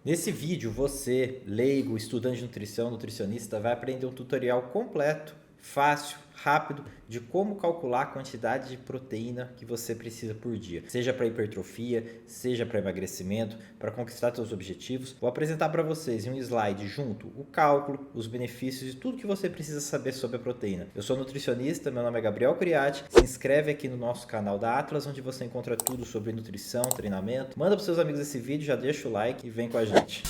Nesse vídeo, você, leigo, estudante de nutrição, nutricionista, vai aprender um tutorial completo, fácil, rápido, de como calcular a quantidade de proteína que você precisa por dia. Seja para hipertrofia, seja para emagrecimento, para conquistar seus objetivos. Vou apresentar para vocês em um slide junto o cálculo, os benefícios e tudo que você precisa saber sobre a proteína. Eu sou nutricionista, meu nome é Gabriel Criati. Se inscreve aqui no nosso canal da Atlas, onde você encontra tudo sobre nutrição, treinamento. Manda para seus amigos esse vídeo, já deixa o like e vem com a gente.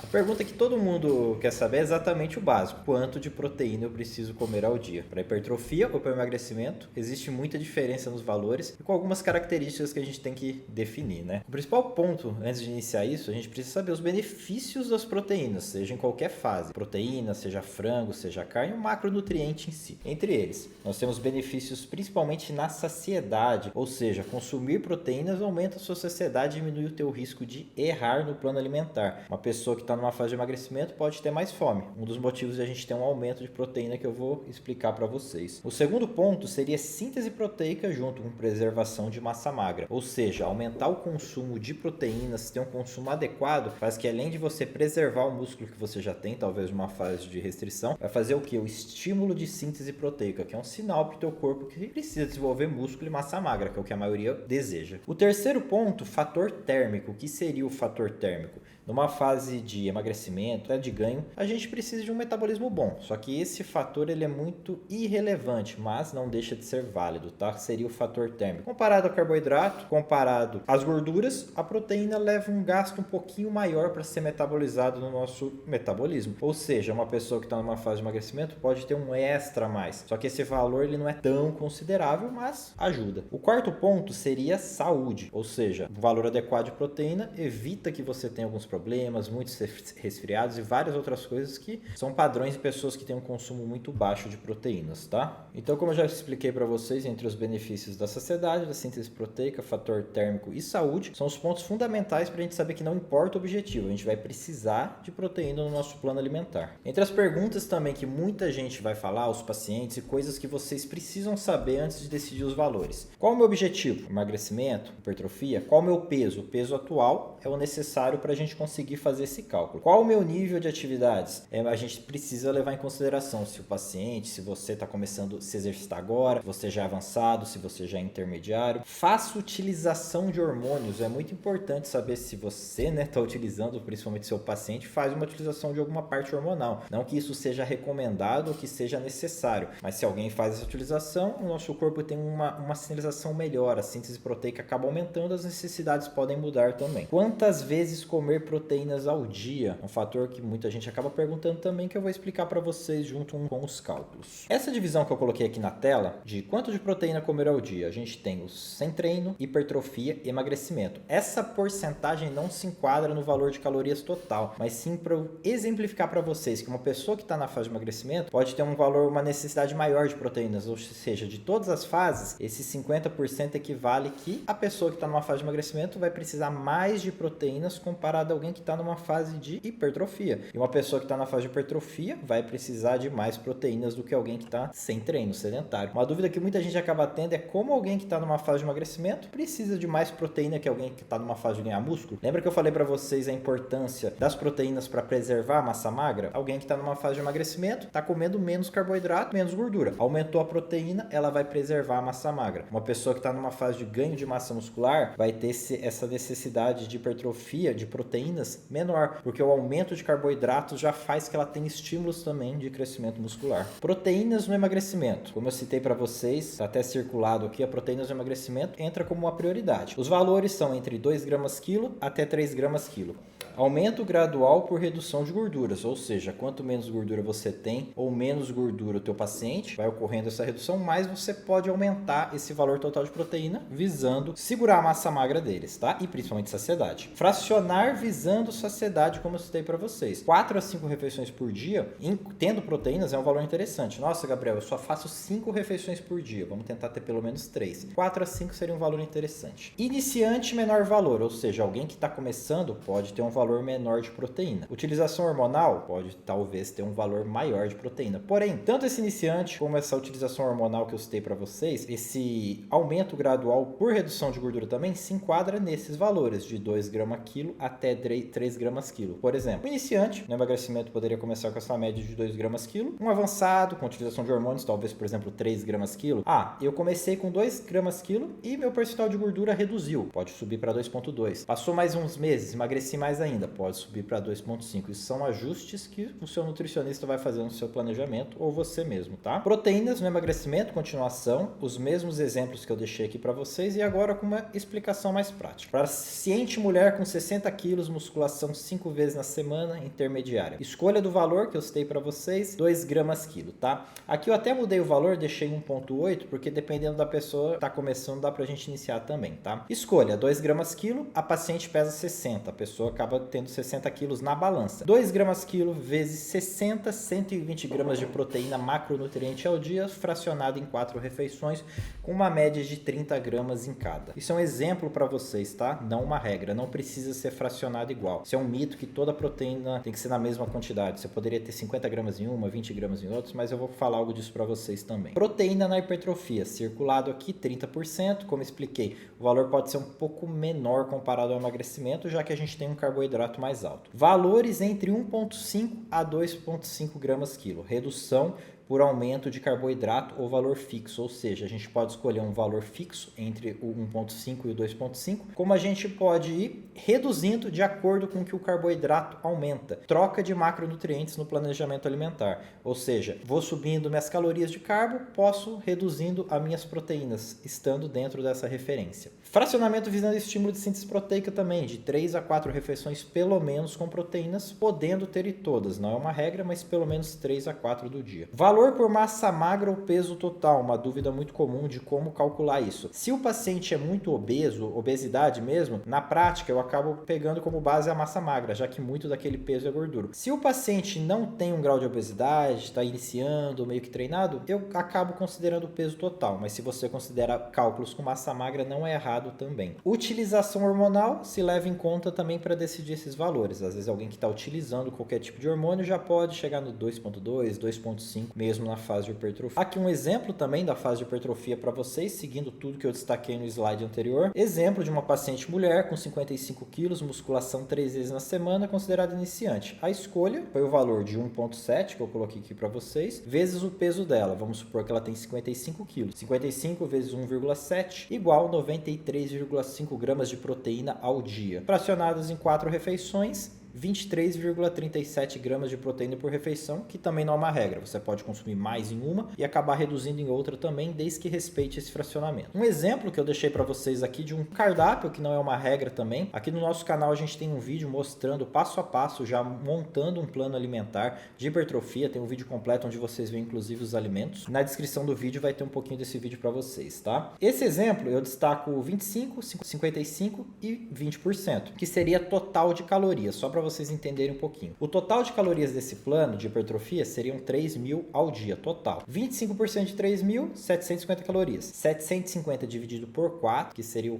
A pergunta que todo mundo quer saber é exatamente o básico. Quanto de proteína eu preciso comer ao dia? Para hipertrofia ou para emagrecimento, existe muita diferença nos valores e com algumas características que a gente tem que definir, né? O principal ponto, antes de iniciar isso, a gente precisa saber os benefícios das proteínas, seja em qualquer fase. Proteína, seja frango, seja carne, um macronutriente em si. Entre eles, nós temos benefícios principalmente na saciedade, ou seja, consumir proteínas aumenta a sua saciedade e diminui o teu risco de errar no plano alimentar. Uma pessoa que está numa fase de emagrecimento pode ter mais fome. Um dos motivos é a gente ter um aumento de proteína que eu vou explicar para vocês. O segundo ponto seria síntese proteica junto com preservação de massa magra, ou seja, aumentar o consumo de proteínas, ter um consumo adequado, faz que além de você preservar o músculo que você já tem, talvez numa fase de restrição, vai fazer o que? O estímulo de síntese proteica, que é um sinal para o teu corpo que precisa desenvolver músculo e massa magra, que é o que a maioria deseja. O terceiro ponto, fator térmico. O que seria o fator térmico? Numa fase de emagrecimento, de ganho, a gente precisa de um metabolismo bom. Só que esse fator ele é muito irrelevante, mas não deixa de ser válido, tá? Seria o fator térmico. Comparado ao carboidrato, comparado às gorduras, a proteína leva um gasto um pouquinho maior para ser metabolizado no nosso metabolismo. Ou seja, uma pessoa que está numa fase de emagrecimento pode ter um extra a mais. Só que esse valor ele não é tão considerável, mas ajuda. O quarto ponto seria saúde, ou seja, o valor adequado de proteína evita que você tenha alguns problemas, muitos resfriados e várias outras coisas que são padrões de pessoas que têm um consumo muito baixo de proteínas, tá? Então, como eu já expliquei para vocês, entre os benefícios da saciedade, da síntese proteica, fator térmico e saúde, são os pontos fundamentais para a gente saber que não importa o objetivo, a gente vai precisar de proteína no nosso plano alimentar. Entre as perguntas também que muita gente vai falar, os pacientes e coisas que vocês precisam saber antes de decidir os valores. Qual é o meu objetivo? Emagrecimento? Hipertrofia? Qual é o meu peso? O peso atual é o necessário para a gente conseguir fazer esse cálculo. Qual o meu nível de atividades? A gente precisa levar em consideração se o paciente, se você está começando a se exercitar agora, se você já é avançado, se você já é intermediário. Faça utilização de hormônios. É muito importante saber se você está utilizando, principalmente seu paciente, faz uma utilização de alguma parte hormonal. Não que isso seja recomendado ou que seja necessário, mas se alguém faz essa utilização, o nosso corpo tem uma sinalização melhor, a síntese proteica acaba aumentando, as necessidades podem mudar também. Quantas vezes comer proteínas ao dia? Um fator que muita gente acaba perguntando também, que eu vou explicar para vocês junto com os cálculos. Essa divisão que eu coloquei aqui na tela, de quanto de proteína comer ao dia, a gente tem os sem treino, hipertrofia e emagrecimento. Essa porcentagem não se enquadra no valor de calorias total, mas sim para eu exemplificar para vocês que uma pessoa que está na fase de emagrecimento pode ter um valor, uma necessidade maior de proteínas, ou seja, de todas as fases, esse 50% equivale que a pessoa que está numa fase de emagrecimento vai precisar mais de proteínas comparado a alguém que está numa fase de hipertrofia. E uma pessoa que está na fase de hipertrofia vai precisar de mais proteínas do que alguém que está sem treino, sedentário. Uma dúvida que muita gente acaba tendo é como alguém que está numa fase de emagrecimento precisa de mais proteína que alguém que está numa fase de ganhar músculo. Lembra que eu falei para vocês a importância das proteínas para preservar a massa magra? Alguém que está numa fase de emagrecimento está comendo menos carboidrato, menos gordura. Aumentou a proteína, ela vai preservar a massa magra. Uma pessoa que está numa fase de ganho de massa muscular vai ter essa necessidade de hipertrofia, de proteínas menor, porque o aumento de carboidratos já faz que ela tenha estímulos também de crescimento muscular. Proteínas no emagrecimento. Como eu citei para vocês, está até circulado aqui, a proteínas no emagrecimento entra como uma prioridade. Os valores são entre 2 gramas quilo até 3 gramas quilo. Aumento gradual por redução de gorduras, ou seja, quanto menos gordura você tem ou menos gordura o teu paciente, vai ocorrendo essa redução, mais você pode aumentar esse valor total de proteína visando segurar a massa magra deles, tá? E principalmente saciedade. Fracionar visando saciedade, como eu citei para vocês. 4 a 5 refeições por dia, tendo proteínas, é um valor interessante. Nossa, Gabriel, eu só faço 5 refeições por dia, vamos tentar ter pelo menos 3. 4 a 5 seria um valor interessante. Iniciante, menor valor, ou seja, alguém que está começando pode ter um valor valor menor de proteína. Utilização hormonal pode talvez ter um valor maior de proteína. Porém, tanto esse iniciante como essa utilização hormonal que eu citei para vocês, esse aumento gradual por redução de gordura também se enquadra nesses valores de 2 gramas quilo até 3 gramas quilo. Por exemplo, o iniciante no emagrecimento poderia começar com essa média de 2 gramas quilo. Um avançado com utilização de hormônios, talvez, por exemplo, 3 gramas quilo. Eu comecei com 2 gramas quilo e meu percentual de gordura reduziu. Pode subir para 2,2. Passou mais uns meses, emagreci mais ainda. Pode subir para 2,5. Isso são ajustes que o seu nutricionista vai fazer no seu planejamento ou você mesmo, tá? Proteínas no emagrecimento, continuação, os mesmos exemplos que eu deixei aqui para vocês e agora com uma explicação mais prática. Para paciente mulher com 60 quilos, musculação 5 vezes na semana, intermediária. Escolha do valor que eu citei para vocês, 2 gramas quilo, tá? Aqui eu até mudei o valor, deixei 1,8, porque dependendo da pessoa que tá começando, dá pra gente iniciar também, tá? Escolha, 2 gramas quilo, a paciente pesa 60, a pessoa acaba tendo 60 quilos na balança. 2 gramas quilo vezes 60, 120 gramas de proteína macronutriente ao dia, fracionado em 4 refeições, com uma média de 30 gramas em cada. Isso é um exemplo para vocês, tá? Não uma regra, não precisa ser fracionado igual. Isso é um mito que toda proteína tem que ser na mesma quantidade. Você poderia ter 50 gramas em uma, 20 gramas em outras, mas eu vou falar algo disso para vocês também. Proteína na hipertrofia, circulado aqui 30%, como expliquei, o valor pode ser um pouco menor comparado ao emagrecimento, já que a gente tem um carboidrato mais alto. Valores entre 1,5 a 2,5 gramas quilo, redução por aumento de carboidrato ou valor fixo, ou seja, a gente pode escolher um valor fixo entre o 1,5 e o 2,5, como a gente pode ir reduzindo de acordo com que o carboidrato aumenta. Troca de macronutrientes no planejamento alimentar, ou seja, vou subindo minhas calorias de carbo, posso reduzindo as minhas proteínas, estando dentro dessa referência. Fracionamento visando estímulo de síntese proteica também, de 3 a 4 refeições pelo menos com proteínas, podendo ter todas, não é uma regra, mas pelo menos 3 a 4 do dia. Valor por massa magra ou peso total, uma dúvida muito comum de como calcular isso. Se o paciente é muito obeso, obesidade mesmo, na prática eu acabo pegando como base a massa magra, já que muito daquele peso é gordura. Se o paciente não tem um grau de obesidade, está iniciando, meio que treinado, eu acabo considerando o peso total, mas se você considera cálculos com massa magra, não é errado também. Utilização hormonal se leva em conta também para decidir esses valores. Às vezes alguém que está utilizando qualquer tipo de hormônio já pode chegar no 2,2, 2,5 mesmo na fase de hipertrofia. Aqui um exemplo também da fase de hipertrofia para vocês, seguindo tudo que eu destaquei no slide anterior. Exemplo de uma paciente mulher com 55 quilos, musculação 3 vezes na semana, considerada iniciante. A escolha foi o valor de 1,7, que eu coloquei aqui para vocês, vezes o peso dela. Vamos supor que ela tem 55 quilos. 55 vezes 1,7 igual 93,5 gramas de proteína ao dia. Fracionadas em 4 refeições, 23,37 gramas de proteína por refeição, que também não é uma regra. Você pode consumir mais em uma e acabar reduzindo em outra também, desde que respeite esse fracionamento. Um exemplo que eu deixei para vocês aqui de um cardápio, que não é uma regra também. Aqui no nosso canal a gente tem um vídeo mostrando passo a passo, já montando um plano alimentar de hipertrofia. Tem um vídeo completo onde vocês veem inclusive os alimentos. Na descrição do vídeo vai ter um pouquinho desse vídeo para vocês, tá? Esse exemplo eu destaco 25, 55 e 20%, que seria total de calorias, só para vocês entenderem um pouquinho. O total de calorias desse plano de hipertrofia seriam 3.000 ao dia, total. 25% de 3.000, 750 calorias. 750 dividido por 4, que seria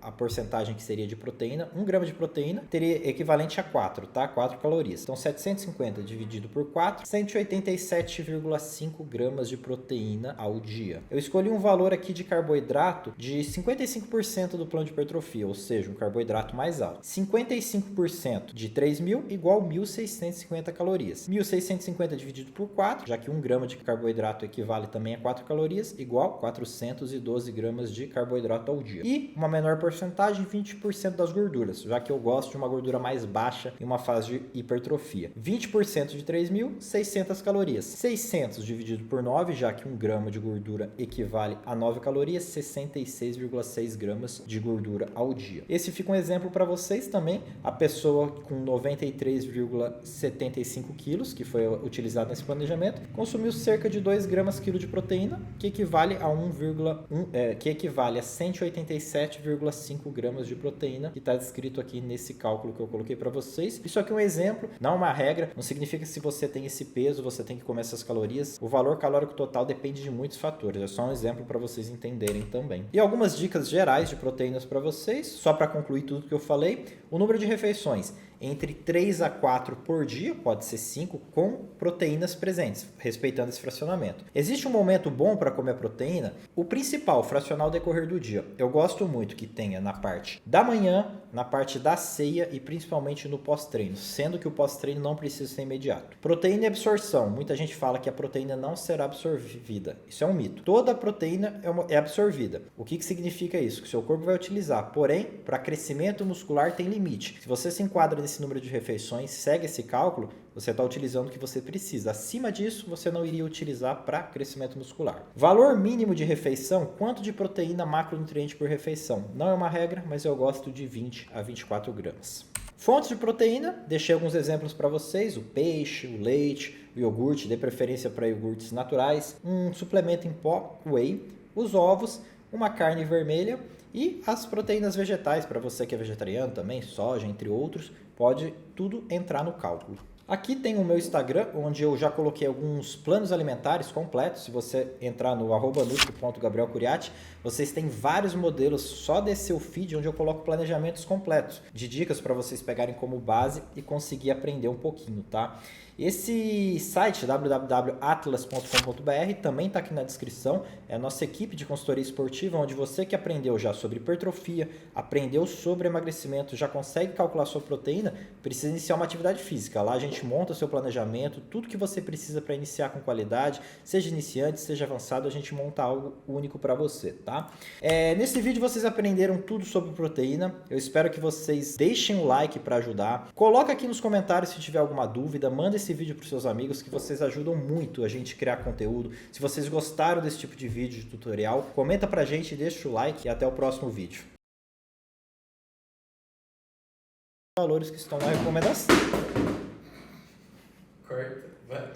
a porcentagem que seria de proteína. 1 grama de proteína teria equivalente a 4, tá? 4 calorias. Então, 750 dividido por 4, 187,5 gramas de proteína ao dia. Eu escolhi um valor aqui de carboidrato de 55% do plano de hipertrofia, ou seja, um carboidrato mais alto. 55% de 3.000 igual 1.650 calorias. 1.650 dividido por 4, já que 1 grama de carboidrato equivale também a 4 calorias, igual 412 gramas de carboidrato ao dia. E uma menor porcentagem, 20% das gorduras, já que eu gosto de uma gordura mais baixa em uma fase de hipertrofia. 20% de 3.000, 600 calorias. 600 dividido por 9, já que 1 grama de gordura equivale a 9 calorias, 66,6 gramas de gordura ao dia. Esse fica um exemplo para vocês também. A pessoa com 93,75 quilos, que foi utilizado nesse planejamento, consumiu cerca de 2 gramas quilo de proteína, que equivale a 187,5 gramas de proteína, que está descrito aqui nesse cálculo que eu coloquei para vocês. Isso aqui é um exemplo, não uma regra, não significa que se você tem esse peso, você tem que comer essas calorias. O valor calórico total depende de muitos fatores, é só um exemplo para vocês entenderem também. E algumas dicas gerais de proteínas para vocês, só para concluir tudo que eu falei. O número de refeições entre 3 a 4 por dia, pode ser 5, com proteínas presentes, respeitando esse fracionamento. Existe um momento bom para comer a proteína? O principal, fracionar ao decorrer do dia. Eu gosto muito que tenha na parte da manhã, na parte da ceia e principalmente no pós-treino, sendo que o pós-treino não precisa ser imediato. Proteína e absorção. Muita gente fala que a proteína não será absorvida. Isso é um mito. Toda a proteína é absorvida. O que significa isso? Que o seu corpo vai utilizar. Porém, para crescimento muscular tem limite. Se você se enquadra nesse número de refeições, segue esse cálculo, você está utilizando o que você precisa. Acima disso, você não iria utilizar para crescimento muscular. Valor mínimo de refeição, quanto de proteína macronutriente por refeição? Não é uma regra, mas eu gosto de 20 a 24 gramas. Fontes de proteína, deixei alguns exemplos para vocês, o peixe, o leite, o iogurte, dê preferência para iogurtes naturais, um suplemento em pó, whey, os ovos, uma carne vermelha e as proteínas vegetais, para você que é vegetariano também, soja, entre outros, pode tudo entrar no cálculo. Aqui tem o meu Instagram, onde eu já coloquei alguns planos alimentares completos. Se você entrar no @nutri.gabrielcuriati, vocês têm vários modelos só desse seu feed, onde eu coloco planejamentos completos, de dicas para vocês pegarem como base e conseguir aprender um pouquinho, tá? Esse site, www.atlas.com.br, também está aqui na descrição. É a nossa equipe de consultoria esportiva, onde você que aprendeu já sobre hipertrofia, aprendeu sobre emagrecimento, já consegue calcular sua proteína, precisa iniciar uma atividade física. Lá a gente monta o seu planejamento, tudo que você precisa para iniciar com qualidade, seja iniciante, seja avançado, a gente monta algo único para você, tá? Nesse vídeo vocês aprenderam tudo sobre proteína. Eu espero que vocês deixem o like para ajudar. Coloca aqui nos comentários se tiver alguma dúvida, manda esse vídeo para os seus amigos, que vocês ajudam muito a gente criar conteúdo. Se vocês gostaram desse tipo de vídeo, de tutorial, comenta pra gente, deixa o like e até o próximo vídeo. Valores que estão na recomendação. Corta, vai.